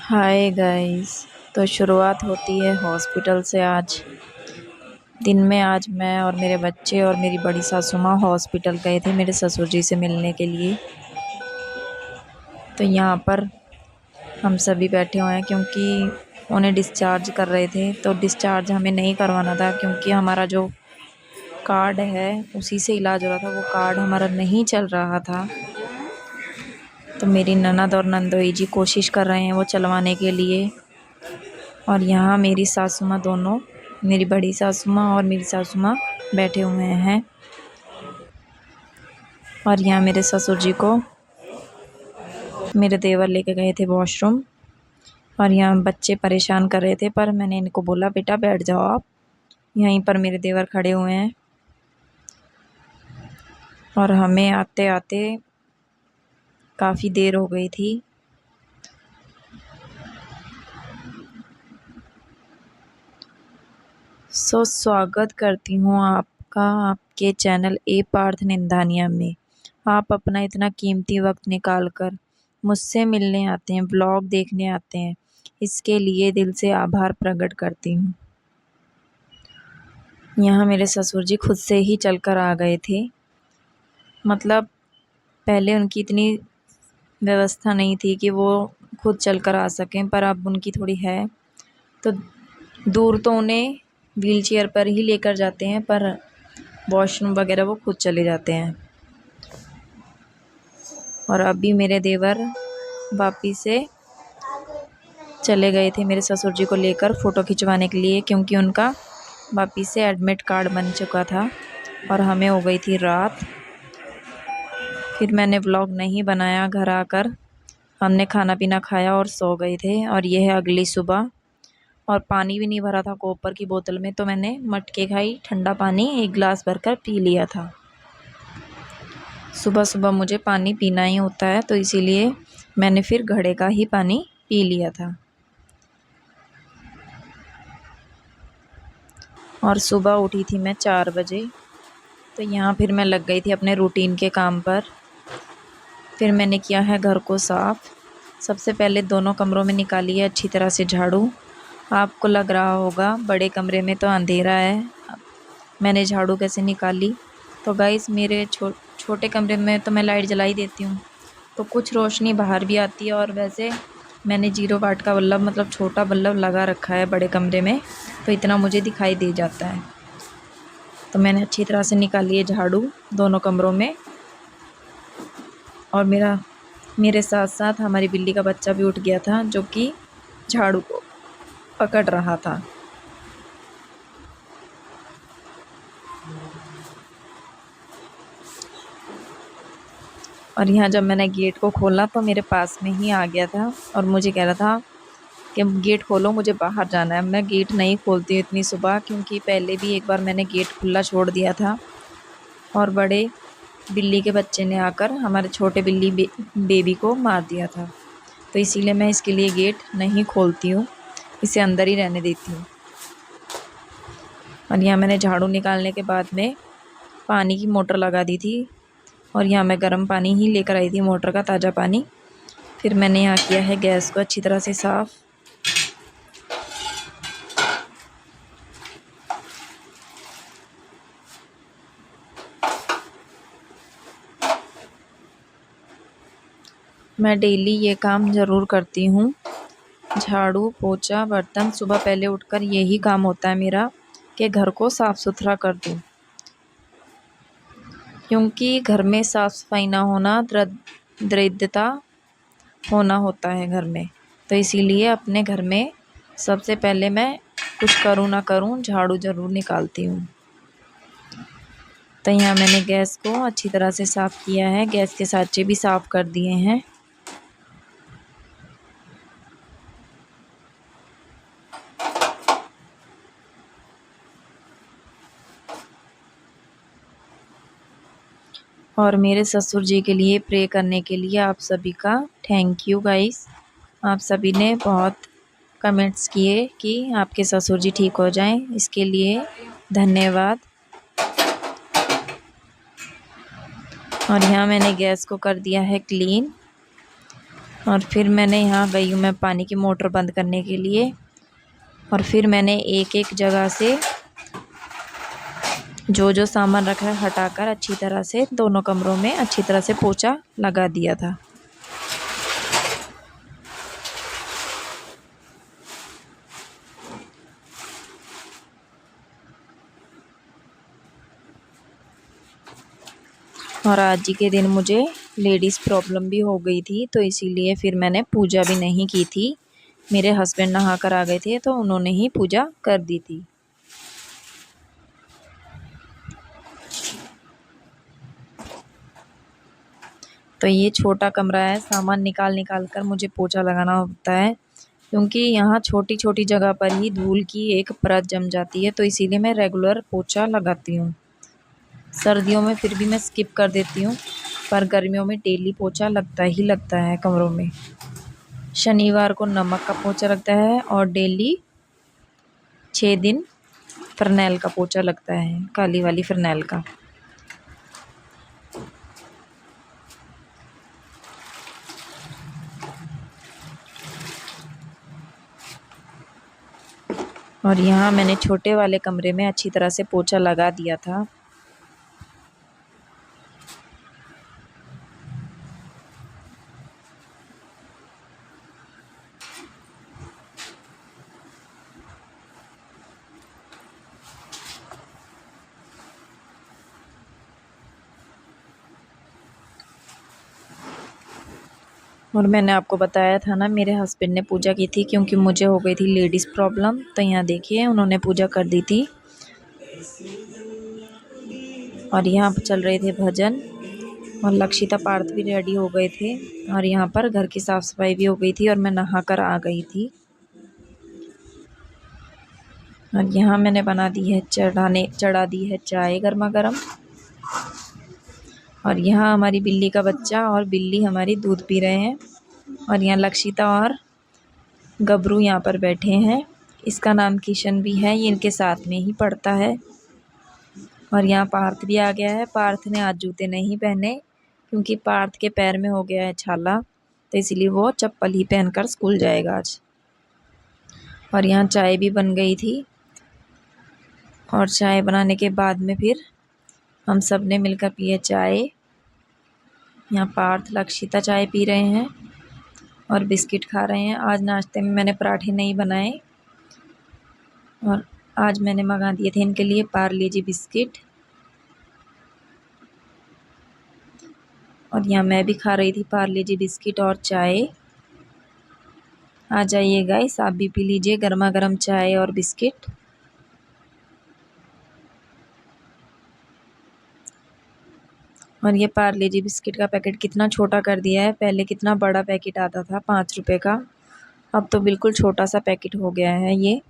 Hi guys. तो शुरुआत होती है हॉस्पिटल से। आज दिन में आज मैं और मेरे बच्चे और मेरी बड़ी सासू माँ हॉस्पिटल गए थे मेरे ससुर जी से मिलने के लिए। तो यहाँ पर हम सभी बैठे हुए हैं क्योंकि उन्हें डिस्चार्ज कर रहे थे। तो डिस्चार्ज हमें नहीं करवाना था क्योंकि हमारा जो कार्ड है उसी से इलाज हो रहा था। वो कार्ड हमारा नहीं चल रहा था। तो मेरी ननद और नंदोई जी कोशिश कर रहे हैं वो चलवाने के लिए। और यहाँ मेरी सासू माँ दोनों, मेरी बड़ी सासू माँ और मेरी सासू माँ बैठे हुए हैं। और यहाँ मेरे ससुर जी को मेरे देवर लेके गए थे वॉशरूम। और यहाँ बच्चे परेशान कर रहे थे पर मैंने इनको बोला बेटा बैठ जाओ आप। यहीं पर मेरे देवर खड़े हुए हैं। और हमें आते आते काफ़ी देर हो गई थी। स्वागत करती हूँ आपका आपके चैनल ए पार्थ निंदानिया में। आप अपना इतना कीमती वक्त निकाल कर मुझसे मिलने आते हैं, ब्लॉग देखने आते हैं, इसके लिए दिल से आभार प्रकट करती हूँ। यहाँ मेरे ससुर जी खुद से ही चलकर आ गए थे। मतलब पहले उनकी इतनी व्यवस्था नहीं थी कि वो खुद चलकर आ सकें, पर अब उनकी थोड़ी है। तो दूर तो उन्हें व्हीलचेयर पर ही लेकर जाते हैं, पर वॉशरूम वगैरह वो खुद चले जाते हैं। और अभी मेरे देवर वापिस से चले गए थे मेरे ससुर जी को लेकर फ़ोटो खिंचवाने के लिए, क्योंकि उनका वापिस से एडमिट कार्ड बन चुका था और हमें हो गई थी रात। फिर मैंने व्लॉग नहीं बनाया। घर आकर हमने खाना पीना खाया और सो गए थे। और यह है अगली सुबह। और पानी भी नहीं भरा था कॉपर की बोतल में, तो मैंने मटके खाई ठंडा पानी 1 गिलास भरकर पी लिया था। सुबह सुबह मुझे पानी पीना ही होता है, तो इसीलिए मैंने फिर घड़े का ही पानी पी लिया था। और सुबह उठी थी मैं 4 बजे। तो यहाँ फिर मैं लग गई थी अपने रूटीन के काम पर। फिर मैंने किया है घर को साफ़। सबसे पहले दोनों कमरों में निकाली है अच्छी तरह से झाड़ू। आपको लग रहा होगा बड़े कमरे में तो अंधेरा है, मैंने झाड़ू कैसे निकाली। तो गाइस मेरे छोटे कमरे में तो मैं लाइट जला ही देती हूँ, तो कुछ रोशनी बाहर भी आती है। और वैसे मैंने 0 वाट का बल्ब, मतलब छोटा बल्ब लगा रखा है बड़े कमरे में, तो इतना मुझे दिखाई दे जाता है। तो मैंने अच्छी तरह से निकाली है झाड़ू दोनों कमरों में। और मेरे साथ साथ हमारी बिल्ली का बच्चा भी उठ गया था, जो कि झाड़ू को पकड़ रहा था। और यहाँ जब मैंने गेट को खोला तो मेरे पास में ही आ गया था और मुझे कह रहा था कि गेट खोलो, मुझे बाहर जाना है। मैं गेट नहीं खोलती हूँ इतनी सुबह, क्योंकि पहले भी एक बार मैंने गेट खुला छोड़ दिया था और बड़े बिल्ली के बच्चे ने आकर हमारे छोटे बिल्ली बेबी को मार दिया था। तो इसीलिए मैं इसके लिए गेट नहीं खोलती हूँ, इसे अंदर ही रहने देती हूँ। और यहाँ मैंने झाड़ू निकालने के बाद में पानी की मोटर लगा दी थी। और यहाँ मैं गर्म पानी ही लेकर आई थी, मोटर का ताज़ा पानी। फिर मैंने यहाँ किया है गैस को अच्छी तरह से साफ़। मैं डेली ये काम ज़रूर करती हूँ, झाड़ू पोछा बर्तन। सुबह पहले उठकर यही काम होता है मेरा कि घर को साफ़ सुथरा कर दूँ, क्योंकि घर में साफ़ सफाई ना होना दरिद्रता होना होता है घर में। तो इसीलिए अपने घर में सबसे पहले मैं कुछ करूँ ना करूँ, झाड़ू ज़रूर निकालती हूँ। तो यहाँ मैंने गैस को अच्छी तरह से साफ़ किया है, गैस के साँचे भी साफ़ कर दिए हैं। और मेरे ससुर जी के लिए प्रे करने के लिए आप सभी का थैंक यू गाइस। आप सभी ने बहुत कमेंट्स किए कि आपके ससुर जी ठीक हो जाएं, इसके लिए धन्यवाद। और यहाँ मैंने गैस को कर दिया है क्लीन। और फिर मैंने यहाँ गई हूँ मैं पानी की मोटर बंद करने के लिए। और फिर मैंने एक एक जगह से जो जो सामान रखा है हटाकर अच्छी तरह से दोनों कमरों में अच्छी तरह से पोंछा लगा दिया था। और आज ही के दिन मुझे लेडीज़ प्रॉब्लम भी हो गई थी, तो इसीलिए फिर मैंने पूजा भी नहीं की थी। मेरे हस्बैंड नहा कर आ गए थे तो उन्होंने ही पूजा कर दी थी। तो ये छोटा कमरा है, सामान निकाल निकाल कर मुझे पोछा लगाना होता है, क्योंकि यहाँ छोटी छोटी जगह पर ही धूल की एक परत जम जाती है, तो इसीलिए मैं रेगुलर पोछा लगाती हूँ। सर्दियों में फिर भी मैं स्किप कर देती हूँ, पर गर्मियों में डेली पोछा लगता ही लगता है कमरों में। शनिवार को नमक का पोछा लगता है और डेली 6 दिन फ़िनाइल का पोछा लगता है, काली वाली फ़िनाइल का। और यहाँ मैंने छोटे वाले कमरे में अच्छी तरह से पोछा लगा दिया था। और मैंने आपको बताया था ना, मेरे हस्बैंड ने पूजा की थी क्योंकि मुझे हो गई थी लेडीज़ प्रॉब्लम। तो यहाँ देखिए उन्होंने पूजा कर दी थी। और यहाँ पर चल रहे थे भजन, और लक्षिता पार्थ भी रेडी हो गए थे। और यहाँ पर घर की साफ़ सफाई भी हो गई थी और मैं नहा कर आ गई थी। और यहाँ मैंने चढ़ा दी है चाय गर्मा गर्म। और यहाँ हमारी बिल्ली का बच्चा और बिल्ली हमारी दूध पी रहे हैं। और यहाँ लक्षिता और गबरू यहाँ पर बैठे हैं। इसका नाम किशन भी है, ये इनके साथ में ही पढ़ता है। और यहाँ पार्थ भी आ गया है। पार्थ ने आज जूते नहीं पहने क्योंकि पार्थ के पैर में हो गया है छाला, तो इसलिए वो चप्पल ही पहनकर स्कूल जाएगा आज। और यहाँ चाय भी बन गई थी। और चाय बनाने के बाद में फिर हम सब ने मिलकर पिए चाय। यहाँ पार्थ लक्षिता चाय पी रहे हैं और बिस्किट खा रहे हैं। आज नाश्ते में मैंने पराठे नहीं बनाए, और आज मैंने मंगा दिए थे इनके लिए पार्ले जी बिस्किट। और यहाँ मैं भी खा रही थी पार्ले जी बिस्किट और चाय। आ जाइए गाइस, आप भी पी लीजिए गर्मा गर्म चाय और बिस्किट। और ये पार्ले जी बिस्किट का पैकेट कितना छोटा कर दिया है। पहले कितना बड़ा पैकेट आता था 5 रुपए का, अब तो बिल्कुल छोटा सा पैकेट हो गया है ये।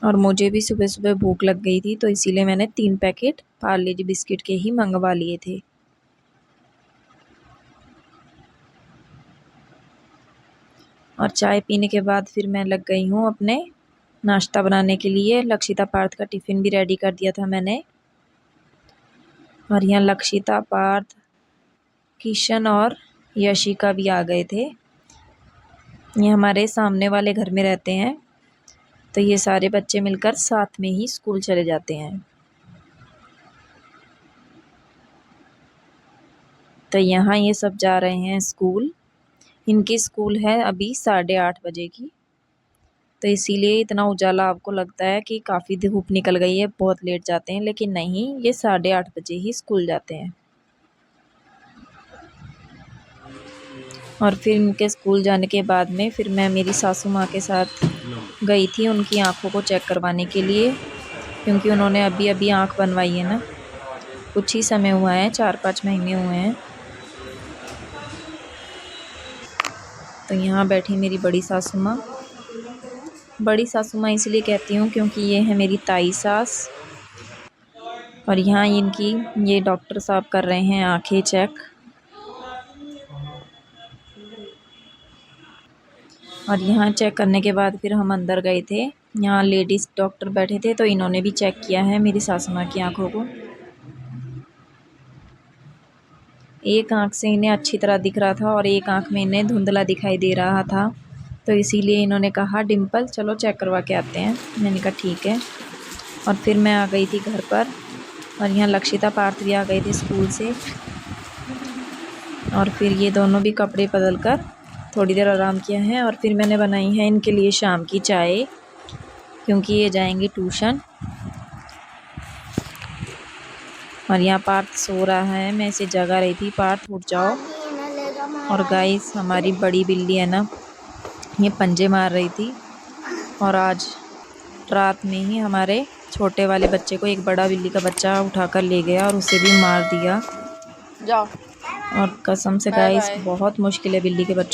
और मुझे भी सुबह सुबह भूख लग गई थी, तो इसीलिए मैंने 3 पैकेट पार्ले जी बिस्किट के ही मंगवा लिए थे। और चाय पीने के बाद फिर मैं लग गई हूँ अपने नाश्ता बनाने के लिए। लक्षिता पार्थ का टिफ़िन भी रेडी कर दिया था मैंने। और यहाँ लक्षिता पार्थ किशन और यशिका भी आ गए थे। ये हमारे सामने वाले घर में रहते हैं, तो ये सारे बच्चे मिलकर साथ में ही स्कूल चले जाते हैं। तो यहाँ ये सब जा रहे हैं स्कूल। इनकी स्कूल है अभी 8:30 बजे की, तो इसीलिए इतना उजाला आपको लगता है कि काफ़ी धूप निकल गई है, बहुत लेट जाते हैं, लेकिन नहीं, ये 8:30 बजे ही स्कूल जाते हैं। और फिर इनके स्कूल जाने के बाद में फिर मैं मेरी सासू माँ के साथ गई थी उनकी आँखों को चेक करवाने के लिए, क्योंकि उन्होंने अभी अभी आँख बनवाई है ना, कुछ ही समय हुआ है, 4-5 महीने हुए हैं। तो यहाँ बैठी मेरी बड़ी सासू माँ। बड़ी सासू माँ इसलिए कहती हूँ क्योंकि ये है मेरी ताई सास। और यहाँ इनकी ये डॉक्टर साहब कर रहे हैं आँखें चेक। और यहाँ चेक करने के बाद फिर हम अंदर गए थे। यहाँ लेडीज़ डॉक्टर बैठे थे, तो इन्होंने भी चेक किया है मेरी सासू माँ की आँखों को। एक आँख से इन्हें अच्छी तरह दिख रहा था और एक आँख में इन्हें धुंधला दिखाई दे रहा था। तो इसीलिए इन्होंने कहा डिम्पल चलो चेक करवा के आते हैं। मैंने कहा ठीक है। और फिर मैं आ गई थी घर पर और यहाँ लक्षिता पार्थ भी आ गए थे स्कूल से। और फिर ये दोनों भी कपड़े बदल कर थोड़ी देर आराम किया है और फिर मैंने बनाई है इनके लिए शाम की चाय, क्योंकि ये जाएंगे ट्यूशन। और यहाँ पार्थ सो रहा है, मैं इसे जगा रही थी, पार्थ उठ जाओ। और गाइस हमारी बड़ी बिल्ली है ना, ये पंजे मार रही थी और आज रात में ही हमारे छोटे वाले बच्चे को एक बड़ा बिल्ली का बच्चा उठाकर ले गया और उसे भी मार दिया। जाओ। और कसम से गाइस बहुत मुश्किल है बिल्ली के बच्चों